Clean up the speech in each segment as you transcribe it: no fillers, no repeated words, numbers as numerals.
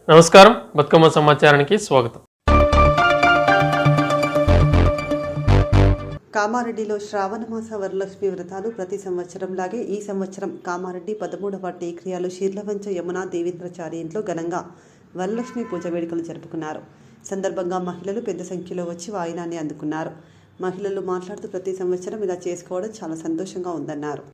నమస్కారం, బతుకమ్మ సమాచారానికి స్వాగతం. కామారెడ్డిలో శ్రావణమాస వరలక్ష్మి వ్రతాలు ప్రతి సంవత్సరంలాగే ఈ సంవత్సరం కామారెడ్డి 13వ టేక్రియాలో శీర్లవంచ యమునా దేవేంద్రచారి ఇంట్లో ఘనంగా వరలక్ష్మి పూజ వేడుకలు జరుపుకున్నారు. సందర్భంగా మహిళలు పెద్ద సంఖ్యలో వచ్చి వాయినాన్ని అందుకున్నారు. మహిళలు మాట్లాడుతూ ప్రతి సంవత్సరం ఇలా చేసుకోవడం చాలా సంతోషంగా ఉందన్నారు.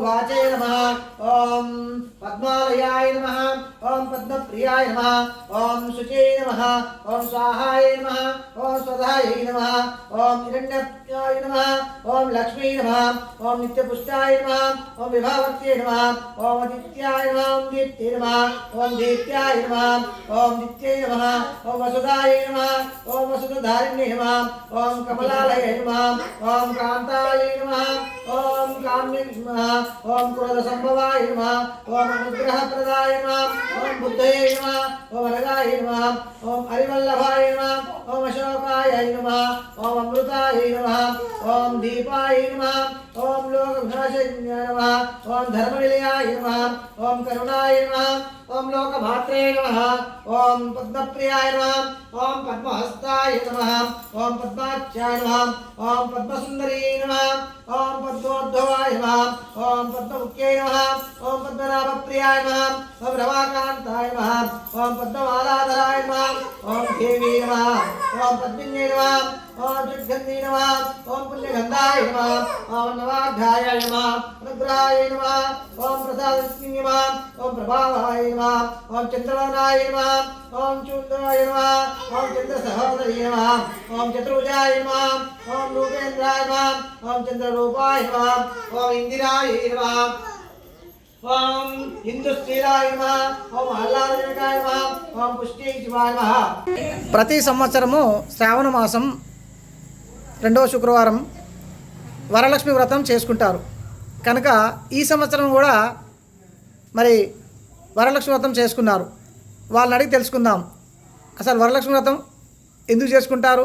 वाचे नमः। ओम पद्मालयाय नमः। ओम पद्मप्रियाय नमः। ओम शुचे नमः। ओम स्वाहाय नमः। ओम स्वधाय नमः। ओम हिरण्यप्याय नमः। ओम लक्ष्मी नमः। ओम नित्यपुष्टाय नमः। ओम विभावर्त्यै नमः। ओम आदित्याय नमः। ओम दीप्त्यै नमः। ओम दीप्त्याय नमः। ओम दित्यै नमः। ओम वसुधाय नमः। ओम वसुधारिण्यै नमः। ओम कमलालये नमः। ओम कान्ताय नमः। ओम काम्यै नमः। ओम क्रोध संभवाय नमः। ओम अनुग्रह प्रदाय नमः। ओम बुद्धये नमः। ओम अरगाय नमः। ओम हरिवल्लभाय नमः। ओम अशोकाय नमः। ओम अमृताय नमः। ओम दीपाय नमः। ओम लोकविनाशाय नमः। ओम धर्मनिलयाय नमः। ओम करुणाय नमः। ओम लोकमात्रे नमः। ओम पद्मप्रियाय नमः। ओम पद्महस्ताय नमः। ओम पद्माख्याय नमः। ओम पद्मसुंदरी नमः। ओम पद्मोद्धवाय नमः। ओम पद्ममुख्यै नमः। ओम पद्मनाभप्रियाय नमः। ओम रमाकान्ताय नमः। ओम पद्ममालाधराय नमः। ओम देवी नमः। ओम पद्मिन्यै नमः। ओम जगन्नी नमः। ओम पुण्यगन्धाय नमः। ओम नवाढ्याय नमः। अनुग्रहाय नमः। ओम प्रसादस्मिन् नमः। ओम प्रभावाय नमः। ओम चन्द्रवदनाय नमः। ओम चून्द्राय नमः। ओम चन्द्रसहोदरी नमः। ओम चतुर्भुजाय नमः। ओम रूपेन्द्राय नमः। ओम चन्द्ररूपाय नमः। ओम इंदिराय नमः। ओम हिंदुश्रीलाय नमः। ओम आह्लादजनकाय नमः। ओम पुष्टिशिवाय नमः। ప్రతి సంవత్సరము శ్రావణ మాసం 2వ శుక్రవారం వరలక్ష్మి వ్రతం చేసుకుంటారు కనుక ఈ సంవత్సరం కూడా మరి వరలక్ష్మి వ్రతం చేసుకున్నారు. వాళ్ళని అడిగి తెలుసుకుందాం అసలు వరలక్ష్మి వ్రతం ఎందుకు చేసుకుంటారు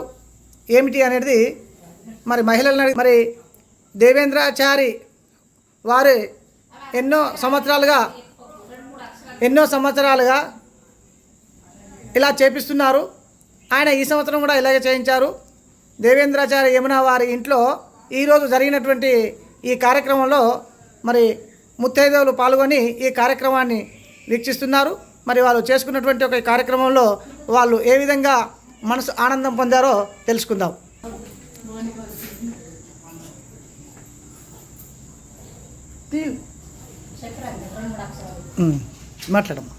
ఏమిటి అనేది. మరి మహిళలను అడిగి మరి దేవేంద్రాచారి వారు ఎన్నో సంవత్సరాలుగా ఇలా చేపిస్తున్నారు. ఆయన ఈ సంవత్సరం కూడా ఇలాగే చేయించారు. దేవేంద్రాచారి యమున వారి ఇంట్లో ఈరోజు జరిగినటువంటి ఈ కార్యక్రమంలో మరి ముత్తైదువులు పాల్గొని ఈ కార్యక్రమాన్ని వీక్షిస్తున్నారు. మరి వాళ్ళు చేసుకున్నటువంటి ఒక కార్యక్రమంలో వాళ్ళు ఏ విధంగా మనసు ఆనందం పొందారో తెలుసుకుందాం. మాట్లాడమ్మా.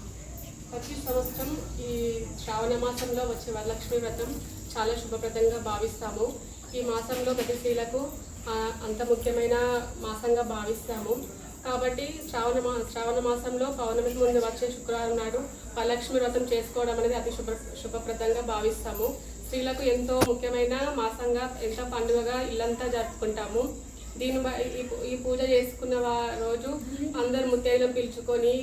ప్రతి సంవత్సరం ఈ శ్రావణ మాసంలో వచ్చే వరలక్ష్మి వ్రతం చాలా శుభప్రదంగా భావిస్తాము. ఈ మాసంలో ప్రతి స్త్రీలకు అంత ముఖ్యమైన మాసంగా భావిస్తాము. కాబట్టి శ్రావణ మాసంలో పౌర్ణమికి ముందు వచ్చే శుక్రవారం నాడు వరలక్ష్మి వ్రతం చేసుకోవడం అనేది అతి శుభప్రదంగా భావిస్తాము. స్త్రీలకు ఎంతో ముఖ్యమైన మాసంగా ఎంతో పండుగగా ఇల్లంతా జరుపుకుంటాము. ఈ పూజ చేసుకున్న రోజు అందరు ముత్తైదులను పిలుచుకొని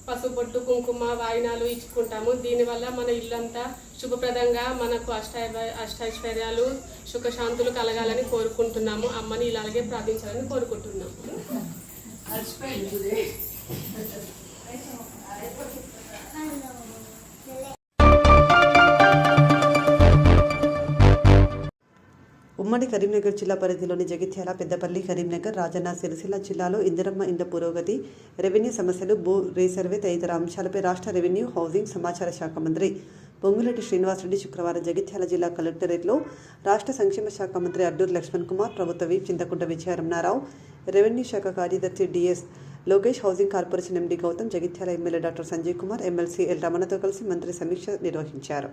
పసుపొట్టు కుంకుమ వాయినాలు ఇచ్చుకుంటాము. దీనివల్ల మన ఇల్లంతా శుభప్రదంగా మనకు అష్టైశ్వర్యాలు సుఖశాంతులు కలగాలని కోరుకుంటున్నాము. అమ్మని ఇలాగే ప్రార్థించాలని కోరుకుంటున్నాము. ఉమ్మడి కరీంనగర్ జిల్లా పరిధిలోని జగిత్యాల, పెద్దపల్లి, కరీంనగర్, రాజన్న సిరిసిల్ల జిల్లాలో ఇందిరమ్మ ఇండ్ల పురోగతి, రెవెన్యూ సమస్యలు, భూ రీసర్వే తదితర అంశాలపై రాష్ట్ర రెవెన్యూ, హౌసింగ్, సమాచార శాఖ మంత్రి పొంగులేటి శ్రీనివాసరెడ్డి శుక్రవారం జగిత్యాల జిల్లా కలెక్టరేట్లో రాష్ట్ర సంక్షేమ శాఖ మంత్రి అడ్డూరి లక్ష్మణ్ కుమార్, ప్రభుత్వ విప్ చింతకుంట విజయరమణారావు, రెవెన్యూ శాఖ కార్యదర్శి DS Lokesh, housing corporation MD Gautam, Jagtial MLA doctor Sanjay Kumar, MLC L రమణతో కలిసి మంత్రి సమీక్ష నిర్వహించారు.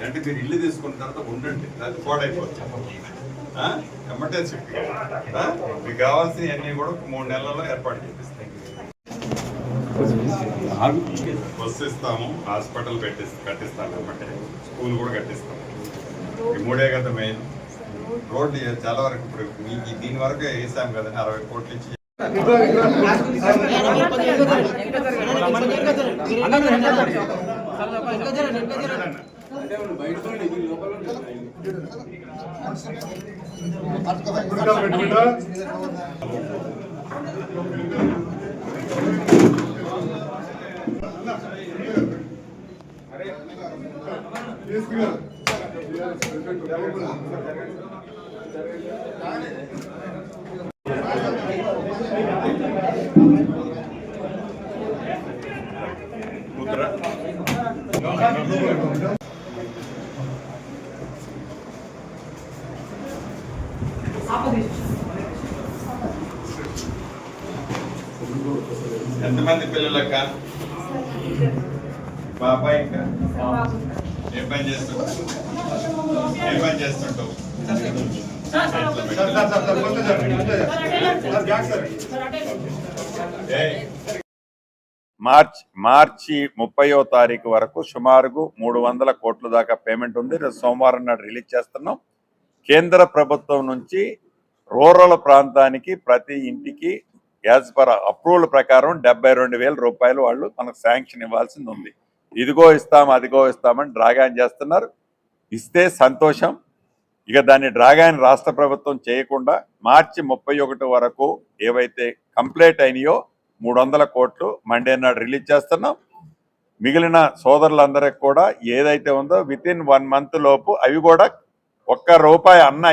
అంటే మీరు ఇల్లు తీసుకున్న తర్వాత ఉండండి, అది పాడైపోతుంది. ఎమ్మటే చెప్పి మీకు కావాల్సినవన్నీ కూడా 3 నెలల్లో ఏర్పాటు చేపిస్తాం. బస్సు ఇస్తాము, హాస్పిటల్ కట్టిస్తాము, ఎమ్మటే స్కూల్ కూడా కట్టిస్తాము. ఈ 3 కదా మెయిన్. రోడ్లు చాలా వరకు ఇప్పుడు మీకు దీని వరకు వేసాం కదండి, 60 కోట్లు ఇచ్చి. ఎంతమంది పిల్లలక్క? బాబా ఇంకా ఏం పని చేస్తుంటావు? మార్చి 30వ తారీఖు వరకు సుమారుగా 300 కోట్ల దాకా పేమెంట్ ఉంది. సోమవారం నాడు రిలీజ్ చేస్తున్నాం. కేంద్ర ప్రభుత్వం నుంచి రూరల్ ప్రాంతానికి ప్రతి ఇంటికి యాజ్ పర్ అప్రూవల్ ప్రకారం 72,000 రూపాయలు వాళ్ళు మనకు శాంక్షన్ ఇవ్వాల్సింది ఉంది. ఇదిగో ఇస్తాం అదిగో ఇస్తామని డ్రాగాన్ చేస్తున్నారు. ఇస్తే సంతోషం. ఇక దాన్ని డ్రాగాన్ రాష్ట్ర ప్రభుత్వం చేయకుండా మార్చి 31 వరకు ఏవైతే కంప్లీట్ అయినాయో 300 కోట్లు మండే నాడు రిలీజ్ చేస్తున్నాం. మిగిలిన సోదరులందరికీ కూడా ఏదైతే ఉందో వితిన్ 1 మంత్ లోపు అవి కూడా ₹1 అన్న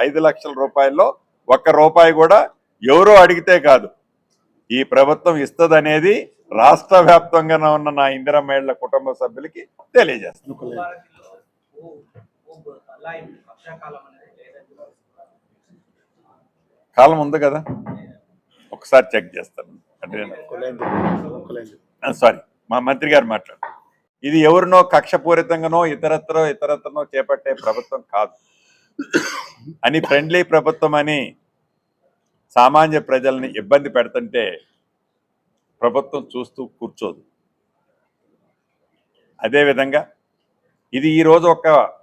5 లక్షల రూపాయల్లో ₹1 కూడా ఎవరో అడిగితే కాదు, ఈ ప్రభుత్వం ఇస్తుందనేది రాష్ట్ర వ్యాప్తంగా ఉన్న నా ఇందిరమ్మ ఇళ్ల కుటుంబ సభ్యులకి తెలియజేస్తాను. కాలం ఉంది కదా, ఒకసారి చెక్ చేస్తాను. సారీ, మా మంత్రి గారు మాట్లాడు. ఇది ఎవరినో కక్షపూరితంగానో ఇతరత్రనో చేపట్టే ప్రభుత్వం కాదు అని, ఫ్రెండ్లీ ప్రభుత్వం అని సామాన్య ప్రజల్ని ఇబ్బంది పెడుతుంటే ప్రభుత్వం చూస్తూ కూర్చోదు. అదేవిధంగా ఇది ఈరోజు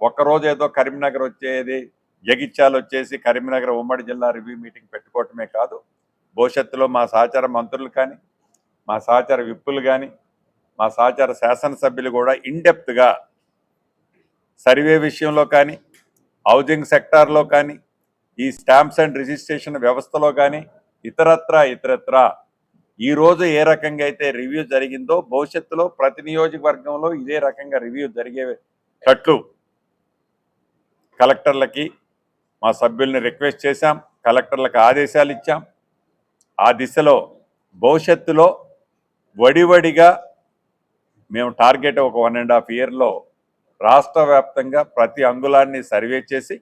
ఒక్కరోజు ఏదో కరీంనగర్ వచ్చేది, జగిత్యాల వచ్చేసి కరీంనగర్ ఉమ్మడి జిల్లా రివ్యూ మీటింగ్ పెట్టుకోవటమే కాదు, భవిష్యత్తులో మా సహచార మంత్రులు కానీ, మా సహచార విప్పులు కానీ, మా సహచార శాసనసభ్యులు కూడా ఇన్డెప్త్గా సర్వే విషయంలో కానీ, హౌసింగ్ సెక్టార్లో కానీ, ఈ స్టాంప్స్ అండ్ రిజిస్ట్రేషన్ వ్యవస్థలో కానీ, ఇతరత్ర ఈరోజు ఏ రకంగా అయితే రివ్యూ జరిగిందో భవిష్యత్తులో ప్రతి నియోజకవర్గంలో ఇదే రకంగా రివ్యూ జరిగేటట్లు కలెక్టర్లకి మా సభ్యుల్ని రిక్వెస్ట్ చేశాం, కలెక్టర్లకు ఆదేశాలు ఇచ్చాం. ఆ దిశలో భవిష్యత్తులో వడివడిగా మేము టార్గెట్ ఒక 1.5 ఇయర్లో రాష్ట్ర వ్యాప్తంగా ప్రతి అంగుళాన్ని సర్వే చేసి,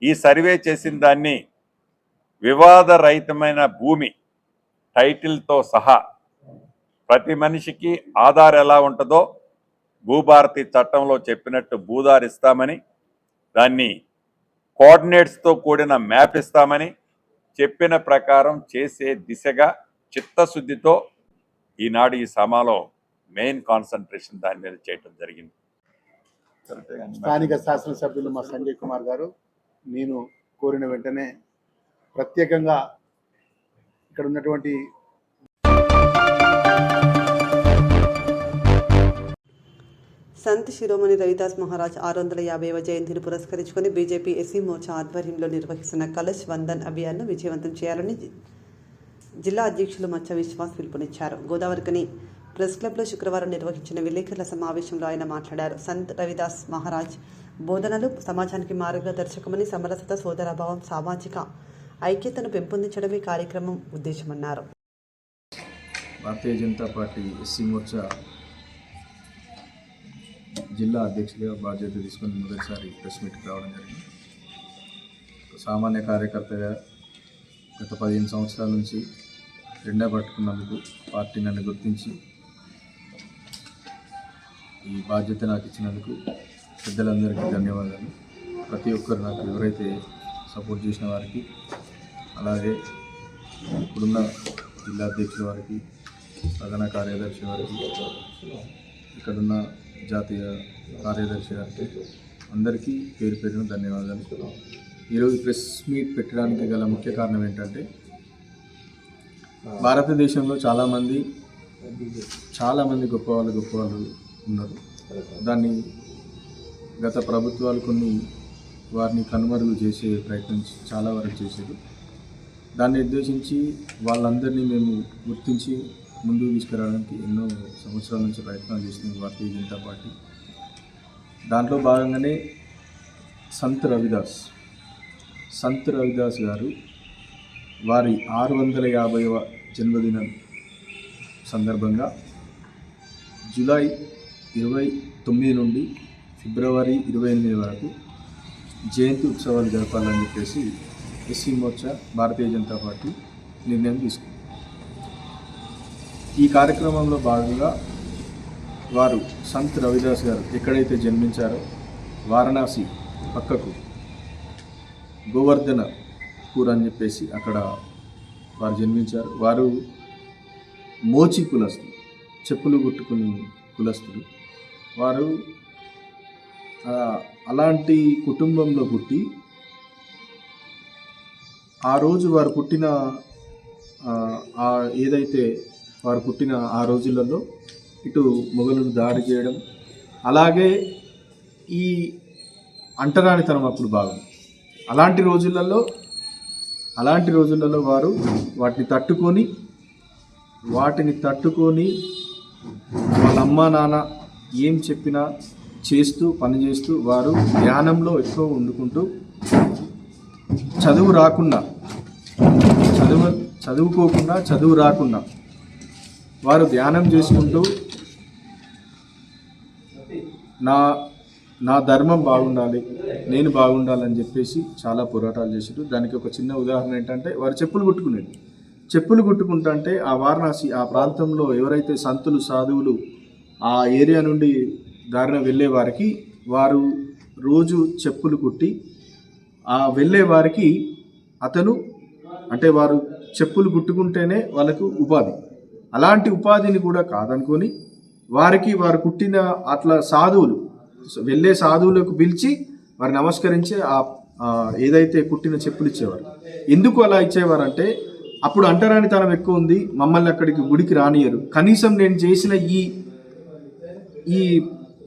ఈ సర్వే చేసిన దాన్ని వివాదరహితమైన భూమి టైటిల్తో సహా ప్రతి మనిషికి ఆధార్ ఎలా ఉంటుందో భూభారతి చట్టంలో చెప్పినట్టు భూధార్ ఇస్తామని, దాన్ని కోఆర్డినేట్స్తో కూడిన మ్యాప్ ఇస్తామని చెప్పిన ప్రకారం చేసే దిశగా చిత్తశుద్ధితో ఈనాడు ఈ సమాలో మెయిన్ కాన్సన్ట్రేషన్ దాని మీద చేయటం జరిగింది. స్థానిక శాసనసభ్యులు మా సంజయ్ కుమార్ గారు నేను కోరిన వెంటనే ప్రత్యేకంగా ఇక్కడ ఉన్నటువంటి సంత్ శిరోమణి రవిదాస్ మహారాజ్ 650వ జయంతిని పురస్కరించుకొని బీజేపీ ఎస్సీ మోర్చా ఆధ్వర్యంలో నిర్వహిస్తున్న కలశ్ వందన్ అభియాన్ను విజయవంతం చేయాలని జిల్లా అధ్యక్షులు మచ్చ విశ్వాస్ పిలుపునిచ్చారు. గోదావరికని ప్రెస్ క్లబ్లో శుక్రవారం నిర్వహించిన విలేకరుల సమావేశంలో ఆయన మాట్లాడారు. సంత్ రవిదాస్ మహారాజ్ బోధనలు సమాజానికి మార్గదర్శకమని, సమరసత, సోదరభావం, సామాజిక ఐక్యతను పెంపొందించడమే కార్యక్రమం ఉద్దేశమన్నారు. భారతీయ జనతా పార్టీ ఎస్సీ మోర్చా జిల్లా అధ్యక్షుడిగా బాధ్యత తీసుకొని మొదటిసారి ప్రెస్ మీట్కి రావడం జరిగింది. ఒక సామాన్య కార్యకర్తగా గత 15 సంవత్సరాల నుంచి జెండా పట్టుకున్నందుకు పార్టీ నన్ను గుర్తించి ఈ బాధ్యత నాకు ఇచ్చినందుకు పెద్దలందరికీ ధన్యవాదాలు. ప్రతి ఒక్కరు నాకు ఎవరైతే సపోర్ట్ చేసిన వారికి, అలాగే ఇప్పుడున్న జిల్లా అధ్యక్షుల వారికి, ప్రధాన కార్యదర్శి వారికి, ఇక్కడున్న జాతీయ కార్యదర్శి గారికి అందరికీ పేరు పేరున ధన్యవాదాలు. ఈరోజు ప్రెస్ మీట్ పెట్టడానికి గల ముఖ్య కారణం ఏంటంటే, భారతదేశంలో చాలామంది గొప్ప వాళ్ళు ఉన్నారు. దాన్ని గత ప్రభుత్వాలు కొన్ని వారిని కనుమరుగు చేసే ప్రయత్నం చాలా వరకు చేశారు. దాన్ని ఉద్దేశించి వాళ్ళందరినీ మేము గుర్తించి ముందుకు తీసుకురావడానికి ఎన్నో సంవత్సరాల నుంచి ప్రయత్నాలు చేసింది భారతీయ జనతా పార్టీ. దాంట్లో భాగంగానే సంత్ రవిదాస్ గారు వారి 650వ జన్మదినం సందర్భంగా జూలై 29 నుండి ఫిబ్రవరి 28 వరకు జయంతి ఉత్సవాలు జరపాలని చెప్పేసి ఎస్సీ మోర్చా భారతీయ జనతా పార్టీ నిర్ణయం తీసుకుంది. ఈ కార్యక్రమంలో భాగంగా వారు సంత్ రవిదాస్ గారు ఎక్కడైతే జన్మించారో వారణాసి పక్కకు గోవర్ధనపూర్ అని చెప్పేసి అక్కడ వారు జన్మించారు. వారు మోచి కులస్తులు, చెప్పులు కుట్టుకుని కులస్తులు. వారు అలాంటి కుటుంబంలో పుట్టి ఆ రోజు వారు పుట్టిన ఏదైతే వారు పుట్టిన ఆ రోజులలో ఇటు మొఘలులు దాడి చేయడం, అలాగే ఈ అంటరానితనం అప్పుడు బాగా అలాంటి రోజులలో వారు వాటిని తట్టుకొని వాళ్ళ అమ్మ నాన్న ఏం చెప్పినా పనిచేస్తూ వారు ధ్యానంలో ఎక్కువ వండుకుంటూ చదువు రాకుండా వారు ధ్యానం చేసుకుంటూ నా ధర్మం బాగుండాలి, నేను బాగుండాలని చెప్పేసి చాలా పోరాటాలు చేశారు. దానికి ఒక చిన్న ఉదాహరణ ఏంటంటే, వారు చెప్పులు కుట్టుకుంటుంటే ఆ వారణాసి ఆ ప్రాంతంలో ఎవరైతే సంతులు సాధువులు ఆ ఏరియా నుండి దారిన వెళ్ళే వారికి వారు రోజు చెప్పులు కుట్టి ఆ వెళ్ళే వారికి అంటే వారు చెప్పులు కుట్టుకుంటేనే వాళ్ళకు ఉపాధి, అలాంటి ఉపాధిని కూడా కాదనుకొని వారు కుట్టిన అట్లా వెళ్ళే సాధువులకు పిలిచి వారు నమస్కరించి ఏదైతే కుట్టిన చెప్పులు ఇచ్చేవారు. ఎందుకు అలా ఇచ్చేవారంటే, అప్పుడు అంటరానితనం ఎక్కువ ఉంది, మమ్మల్ని అక్కడికి గుడికి రానియరు, కనీసం నేను చేసిన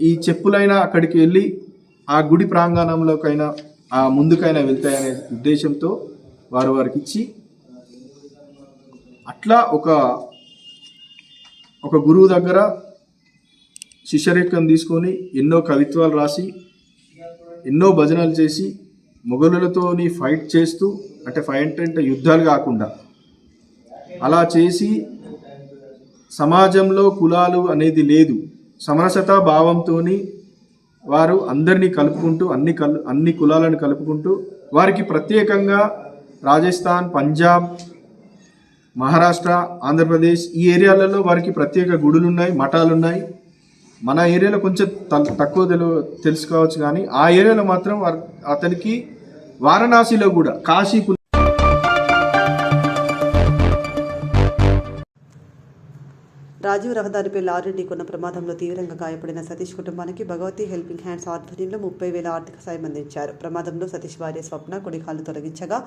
ఈ చెప్పులైనా అక్కడికి వెళ్ళి ఆ గుడి ప్రాంగణంలోకైనా ఆ ముందుకైనా వెళ్తాయనే ఉద్దేశంతో వారికి ఇచ్చి, అట్లా ఒక గురువు దగ్గర శిష్యరేఖం తీసుకొని ఎన్నో కవిత్వాలు రాసి ఎన్నో భజనలు చేసి మొఘలులతోని ఫైట్ అంటే యుద్ధాలు కాకుండా అలా చేసి సమాజంలో కులాలు అనేది లేదు, సమరసతా భావంతో వారు అందరినీ కలుపుకుంటూ అన్ని కులాలను కలుపుకుంటూ వారికి ప్రత్యేకంగా రాజస్థాన్, పంజాబ్, మహారాష్ట్ర, ఆంధ్రప్రదేశ్ ఈ ఏరియాలలో వారికి ప్రత్యేక గుడులు ఉన్నాయి, మఠాలు ఉన్నాయి. మన ఏరియాలో కొంచెం తక్కువ తెలుసుకోవచ్చు, కానీ ఆ ఏరియాలో మాత్రం అతనికి వారణాసిలో కూడా కాశీ రాజీవ్ రహదారిపై లారీ ఢీకొన్న ప్రమాదంలో తీవ్రంగా గాయపడిన సతీష్ కుటుంబానికి భగవతి హెల్పింగ్ హ్యాండ్స్ ఆధ్వర్యంలో 30,000 ఆర్థిక సాయం అందించారు. ప్రమాదంలో సతీష్ భార్య స్వప్న కుడికాలు తొలగించగా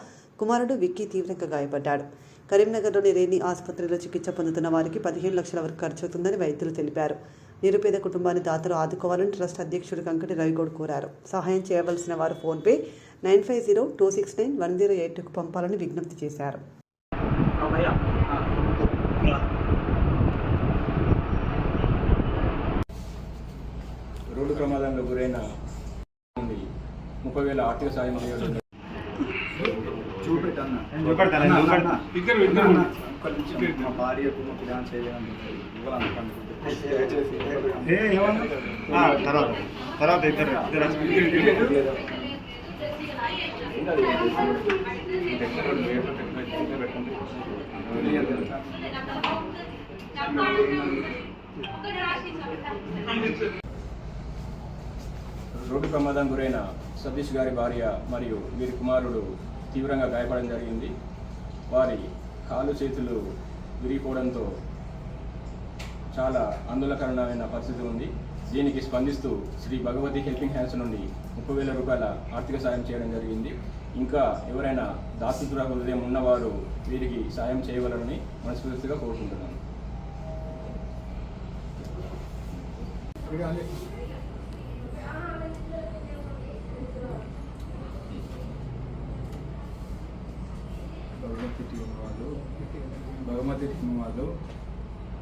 కుమారుడు విక్కీ తీవ్రంగా గాయపడ్డాడు. కరీంనగర్లోని రేణి ఆసుపత్రిలో చికిత్స పొందుతున్న వారికి 15 లక్షల వరకు ఖర్చవుతుందని వైద్యులు తెలిపారు. నిరుపేద కుటుంబాన్ని దాతలు ఆదుకోవాలని ట్రస్ట్ అధ్యక్షుడు కంకటి రవిగౌడ్ కోరారు. సహాయం చేయవలసిన వారు ఫోన్పే 9502691082కు పంపాలని విజ్ఞప్తి చేశారు. రోడ్డు ప్రమాదంలో గురైన 30,000 ఆర్థిక సాయం చూపెట్టన్న మా భార్యకు మా పిల్లలు చేయలేదని రోడ్డు ప్రమాదం గురైన సతీష్ గారి భార్య మరియు వీరి కుమారుడు తీవ్రంగా గాయపడడం జరిగింది. వారి కాళ్ళు చేతులు విరిగిపోవడంతో చాలా ఆందోళనకరమైన పరిస్థితి ఉంది. దీనికి స్పందిస్తూ శ్రీ భగవతి హెల్పింగ్ హ్యాండ్స్ నుండి 30,000 రూపాయల ఆర్థిక సాయం చేయడం జరిగింది. ఇంకా ఎవరైనా దాతృత్వ హృదయం ఉన్నవారు వీరికి సాయం చేయగలరని మనస్ఫూర్తిగా కోరుకుంటున్నాను. భగవతి టీం వాళ్ళు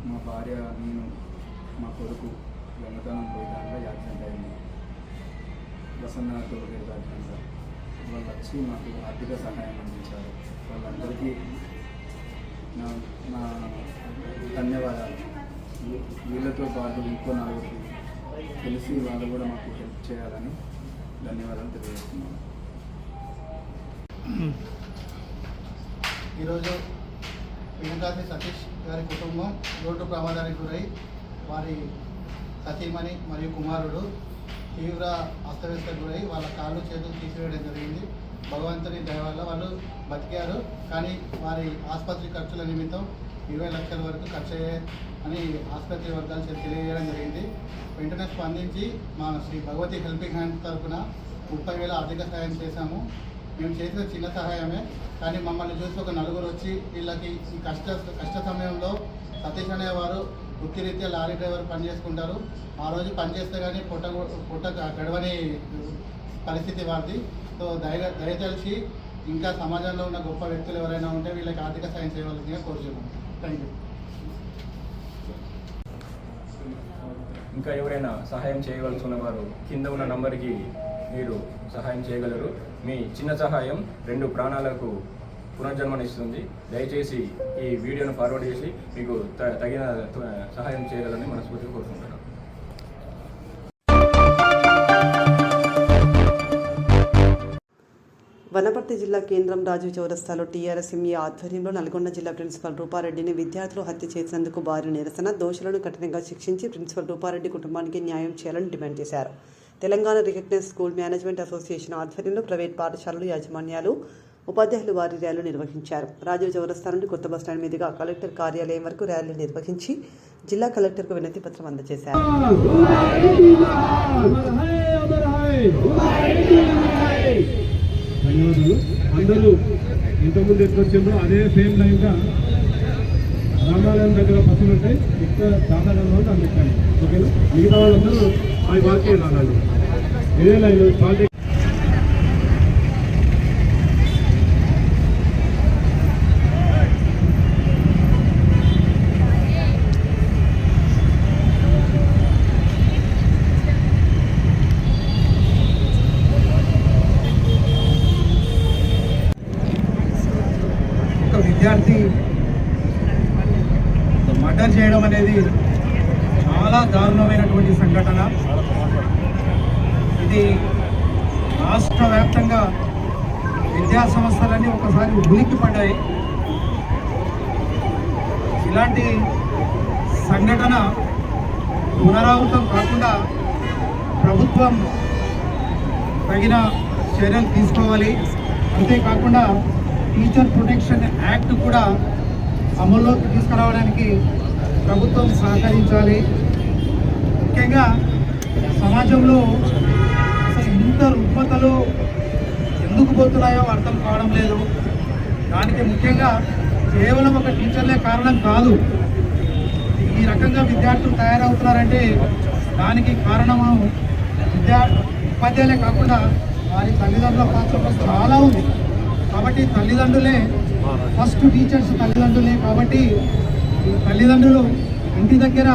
మా భార్య, నేను, మా కొడుకు దొంగతనం పోయి దాంట్లో యాక్సిడెంట్ అయింది. ప్రసన్న తోడుగేరు యాక్సిడెంట్. వాళ్ళు వచ్చి మాకు ఆర్థిక సహాయం అందించారు. వాళ్ళందరికీ నా ధన్యవాదాలు. వీళ్ళతో పాటు ఇంకో నలుగురికి తెలిసి వాళ్ళు కూడా మాకు హెల్ప్ చేయాలని ధన్యవాదాలు తెలియజేస్తున్నాను. ఈరోజు వెనుకాది సతీష్ గారి కుటుంబం రోడ్డు ప్రమాదానికి గురై వారి సతీమణి మరియు కుమారుడు తీవ్ర అస్తవ్యస్తకు గురై వాళ్ళ కాళ్ళు చేతులు తీసివేయడం జరిగింది. భగవంతుని దయ వల్ల వాళ్ళు బతికారు. కానీ వారి ఆసుపత్రి ఖర్చుల నిమిత్తం 20 లక్షల వరకు ఖర్చు అని ఆసుపత్రి వర్గాలు తెలియజేయడం జరిగింది. వెంటనే స్పందించి మా శ్రీ భగవతి హెల్పింగ్ హ్యాండ్ తరఫున 30,000 ఆర్థిక సహాయం చేశాము. మేము చేసిన చిన్న సహాయమే, కానీ మమ్మల్ని చూసి ఒక నలుగురు వచ్చి వీళ్ళకి ఈ కష్ట సమయంలో సతీష్ అనేవారు వృత్తిరీత్యా లారీ డ్రైవర్ పని చేసుకుంటారు. ఆ రోజు పని చేస్తే కానీ పొట్ట గడవని పరిస్థితి వారిది. సో దయచేసి ఇంకా సమాజంలో ఉన్న గొప్ప వ్యక్తులు ఎవరైనా ఉంటే వీళ్ళకి ఆర్థిక సాయం చేయవలసిందిగా కోరుచున్నాం. Thank you. ఇంకా ఎవరైనా సహాయం చేయవలసి ఉన్నవారు కింద ఉన్న నంబర్కి మీరు సహాయం చేయగలరు. మీ చిన్న సహాయం 2 ప్రాణాలకు పునర్జన్మనిస్తుంది. దయచేసి ఈ వీడియోను ఫార్వర్డ్ చేసి మీకు తగిన సహాయం చేయగలని మనస్ఫూర్తిగా కోరుకుంటున్నాను. వనపర్తి జిల్లా కేంద్రం రాజు చౌరస్తాలో టీఆర్ఎస్ ఎంఈ ఆధ్వర్యంలో నల్గొండ జిల్లా ప్రిన్సిపల్ రూపారెడ్డిని విద్యార్థులు హత్య చేసినందుకు భారీ నిరసన. దోషులను కఠినంగా శిక్షించి ప్రిన్సిపల్ రూపారెడ్డి కుటుంబానికి న్యాయం చేయాలని డిమాండ్ చేశారు. Telangana recognised school management association ఆధ్వర్యంలో ప్రైవేట్ పాఠశాలలు యాజమాన్యాలు ఉపాధ్యాయులు వారి ర్యాలీ నిర్వహించారు. రాజీవ్ చౌరస్తా నుండి కొత్త బస్టాండ్ మీదుగా కలెక్టర్ కార్యాలయం వరకు ర్యాలీ నిర్వహించి జిల్లా కలెక్టర్కు వినతి పత్రం అందజేశారు. అందరూ ఇంతకుముందు ఎట్లొచ్చిందో అదే సేమ్ లైన్గా రామాలయం దగ్గర బస్సులు ఉంటాయి. ఇక్కడ సాధారణంగా దాన్ని ఎక్కాలి. ఓకేనా? మిగతా వాళ్ళందరూ అవి వాకే రావాలి. ఇదే లైన్ పాలిటిక్స్. విద్యార్థి మర్డర్ చేయడం అనేది చాలా దారుణమైనటువంటి సంఘటన. ఇది రాష్ట్ర వ్యాప్తంగా విద్యా సంస్థలన్నీ ఒకసారి ఉలిక్కిపడ్డాయి. ఇలాంటి సంఘటన పునరావృతం కాకుండా ప్రభుత్వం తగిన చర్యలు తీసుకోవాలి. అంతేకాకుండా టీచర్ ప్రొటెక్షన్ యాక్ట్ కూడా అమల్లోకి తీసుకురావడానికి ప్రభుత్వం సహకరించాలి. ముఖ్యంగా సమాజంలో అసలు ఇంత రుగ్మతలు ఎందుకు పోతున్నాయో అర్థం కావడం లేదు. దానికి ముఖ్యంగా కేవలం ఒక టీచర్లే కారణం కాదు. ఈ రకంగా విద్యార్థులు తయారవుతున్నారంటే దానికి కారణము ఉపాధ్యాయులే కాకుండా వారి తల్లిదండ్రుల పాత్ర చాలా ఉంది. కాబట్టి తల్లిదండ్రులే ఫస్ట్ టీచర్స్ తల్లిదండ్రులే. కాబట్టి తల్లిదండ్రులు ఇంటి దగ్గర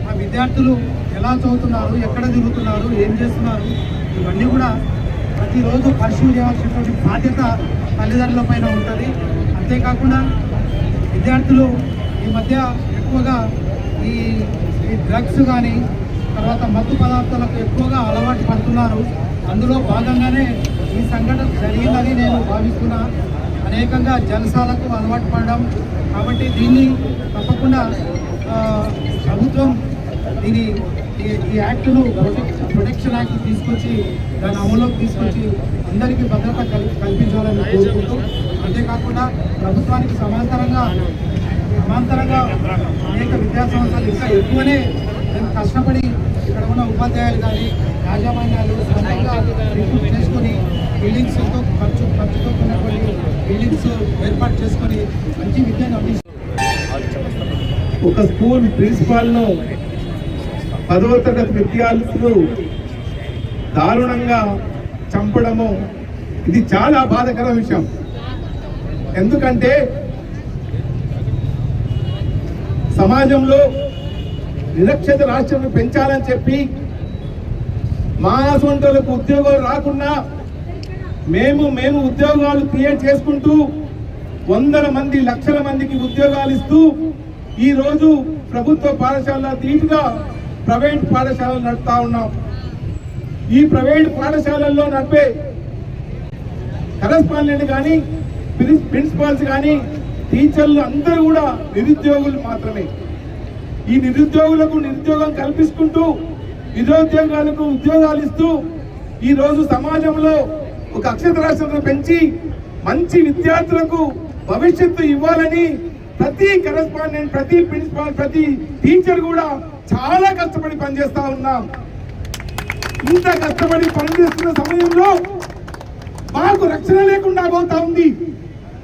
ఆ విద్యార్థులు ఎలా చదువుతున్నారు, ఎక్కడ తిరుగుతున్నారు, ఏం చేస్తున్నారు, ఇవన్నీ కూడా ప్రతిరోజు పరిశీలన చేయాల్సినటువంటి బాధ్యత తల్లిదండ్రుల పైన ఉంటుంది. అంతేకాకుండా విద్యార్థులు ఈ మధ్య ఎక్కువగా ఈ డ్రగ్స్ కానీ తర్వాత మత్తు పదార్థాలకు ఎక్కువగా అలవాటు పడుతున్నారు. అందులో భాగంగానే ఈ సంఘటన జరిగిందని నేను భావిస్తున్నా. అనేకంగా జలసాలకు అలవాటు పడడం. కాబట్టి దీన్ని తప్పకుండా ప్రభుత్వం ఈ యాక్ట్ను ప్రొటెక్షన్ యాక్ట్ తీసుకొచ్చి దాన్ని అమలులోకి తీసుకొచ్చి అందరికీ భద్రత కల్పించాలని కోరుకుంటూ, అంతేకాకుండా ప్రభుత్వానికి సమాంతరంగా అనేక విద్యా సంస్థలు ఇంకా ఎక్కువనే మేము కష్టపడి ఇక్కడ ఉన్న ఉపాధ్యాయులు కానీ యాజమాన్యాలు సొంతంగా రిక్రూట్ చేసుకొని బిల్డింగ్స్తో ఖర్చుతో ఉన్నటువంటి బిల్డింగ్స్ ఏర్పాటు చేసుకొని మంచి విద్యను అందిస్తారు. ఒక స్కూల్ ప్రిన్సిపాల్ను 10వ తరగతి విద్యార్థులు దారుణంగా చంపడము ఇది చాలా బాధాకర విషయం. ఎందుకంటే సమాజంలో నిరక్షర రాష్ట్రాన్ని పెంచాలని చెప్పి మా సొంతలకు ఉద్యోగాలు రాకుండా మేము ఉద్యోగాలు క్రియేట్ చేసుకుంటూ వందల మంది లక్షల మందికి ఉద్యోగాలు ఇస్తూ ఈరోజు ప్రభుత్వ పాఠశాల దీటుగా ప్రైవేట్ పాఠశాలలు నడుపుతా ఉన్నాం. ఈ ప్రైవేట్ పాఠశాలల్లో నడిపే కరెస్పాండెంట్ కానీ ప్రిన్సిపాల్స్ కానీ టీచర్లు అందరూ కూడా నిరుద్యోగులు మాత్రమే. ఈ నిరుద్యోగులకు నిరుద్యోగం కల్పిస్తుంటూ నిరుద్యోగాలకు ఉద్యోగాలు ఇస్తూ ఈరోజు సమాజంలో ఒక అక్షరాస్యతను పెంచి మంచి విద్యార్థులకు భవిష్యత్తు ఇవ్వాలని ప్రతి కరెస్పాండెంట్, ప్రతి ప్రిన్సిపాల్, ప్రతి టీచర్ కూడా చాలా కష్టపడి పనిచేస్తా ఉన్నాం. ఇంత కష్టపడి పనిచేస్తున్న సమయంలో మాకు రక్షణ లేకుండా పోతా ఉంది,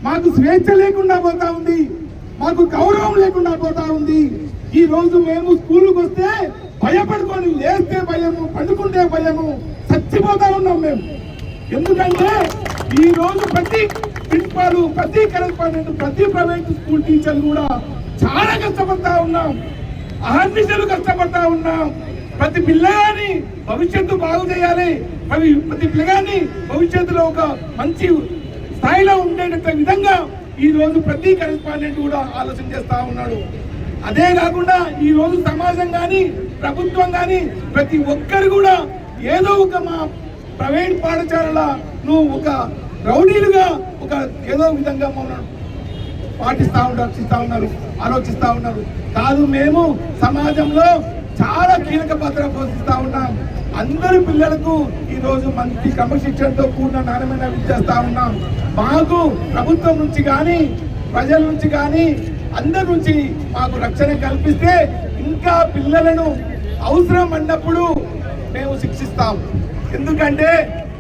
మాకు స్వేచ్ఛ లేకుండా పోతా ఉంది, మాకు గౌరవం లేకుండా పోతా ఉంది. ఈ రోజు మేము స్కూల్కి వస్తే భయపడుకొని, లేస్తే భయము, పండుకుంటే భయము, చచ్చిపోతా ఉన్నాం మేము. ఎందుకంటే ఈ రోజు ప్రతి ప్రిన్సిపాల్, ప్రతి కరెస్పాండెంట్, ప్రతి ప్రైవేట్ స్కూల్ టీచర్లు కూడా చాలా కష్టపడతా ఉన్నాం, అహర్నిశలు కష్టపడతా ఉన్నాం. ప్రతి పిల్లగాని భవిష్యత్తు బాగు చేయాలి, ప్రతి పిల్లగాని భవిష్యత్తులో ఒక మంచి స్థాయిలో ఉండేట విధంగా ఈ రోజు ప్రతి కరెస్పాండెంట్ కూడా ఆలోచన చేస్తా ఉన్నాడు. అదే కాకుండా ఈ రోజు సమాజం కానీ ప్రభుత్వం కానీ ప్రతి ఒక్కరు కూడా ఏదో ఒక మా ప్రైవేట్ పాఠశాలల నువ్వు ఒక రౌడీలుగా ఒక ఏదో విధంగా మమ్మల్ని ఆలోచిస్తా ఉన్నారు. కాదు, మేము సమాజంలో చాలా కీలక పాత్ర పోషిస్తా ఉన్నాం. అందరి పిల్లలకు ఈ రోజు మంచి క్రమశిక్షణతో కూడిన నాణ్యమైన విద్య ఇస్తా ఉన్నాం. మాకు ప్రభుత్వం నుంచి కానీ ప్రజల నుంచి కానీ అందరి నుంచి మాకు రక్షణ కల్పిస్తే ఇంకా పిల్లలను అవసరం అన్నప్పుడు మేము శిక్షిస్తాం. ఎందుకంటే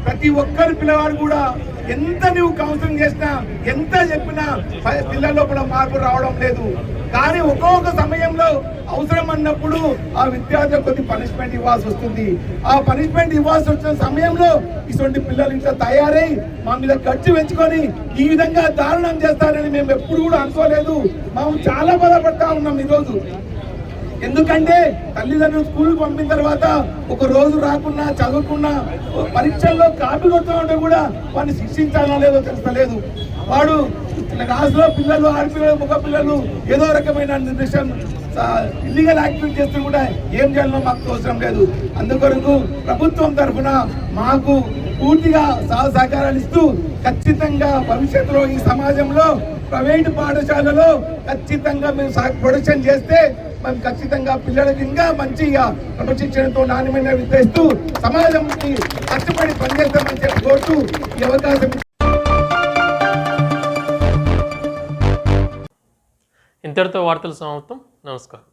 ప్రతి ఒక్కరి పిల్లవాడు కూడా ఎంత నువ్వు కౌన్సిలింగ్ చేసినా, ఎంత చెప్పినా పిల్లల లోపల మార్పు రావడం లేదు. కానీ ఒక్కొక్క సమయంలో అవసరం అన్నప్పుడు ఆ విద్యార్థులకు కొద్ది పనిష్మెంట్ ఇవ్వాల్సి వస్తుంది. ఆ పనిష్మెంట్ ఇవ్వాల్సి వచ్చిన సమయంలో ఇటువంటి పిల్లలు ఇంట్లో తయారై మా మీద ఖర్చు పెంచుకొని ఈ విధంగా దారుణం చేస్తారని మేము ఎప్పుడు కూడా అనుకోలేదు. మేము చాలా బాధపడతా ఉన్నాం ఈరోజు. ఎందుకంటే తల్లిదండ్రులు స్కూల్కి పంపిన తర్వాత ఒక రోజు రాకున్నా, చదువుకున్నా, పరీక్షల్లో కాపీ కొడుతూ ఉంటే కూడా వాడిని శిక్షించాలో లేదో తెలుస్తలేదు. వాడు క్లాసులో పిల్లలు, ఆడపిల్లలు, మగ పిల్లలు ఏదో రకమైన నిర్దేశం ఇల్లీగల్ యాక్టివిటీ చేస్తూ కూడా ఏం చేయాలో మాకు అవసరం లేదు. అందుకొరకు ప్రభుత్వం తరఫున మాకు పూర్తిగా సహకారాలు ఇస్తూ ఖచ్చితంగా భవిష్యత్తులో ఈ సమాజంలో ప్రైవేటు పాఠశాలలో ఖచ్చితంగా మేము ప్రొడక్షన్ చేస్తే మేము ఖచ్చితంగా పిల్లలకి ఇంకా మంచిగా క్రమశిక్షణతో నాణ్యమైన విద్య ఇస్తూ సమాజంకి కష్టపడి పనిచేస్తామని చెప్పి కోరుతూ ఈ అవకాశం. ఇంతటితో వార్తలు సమాప్తం. నమస్కారం.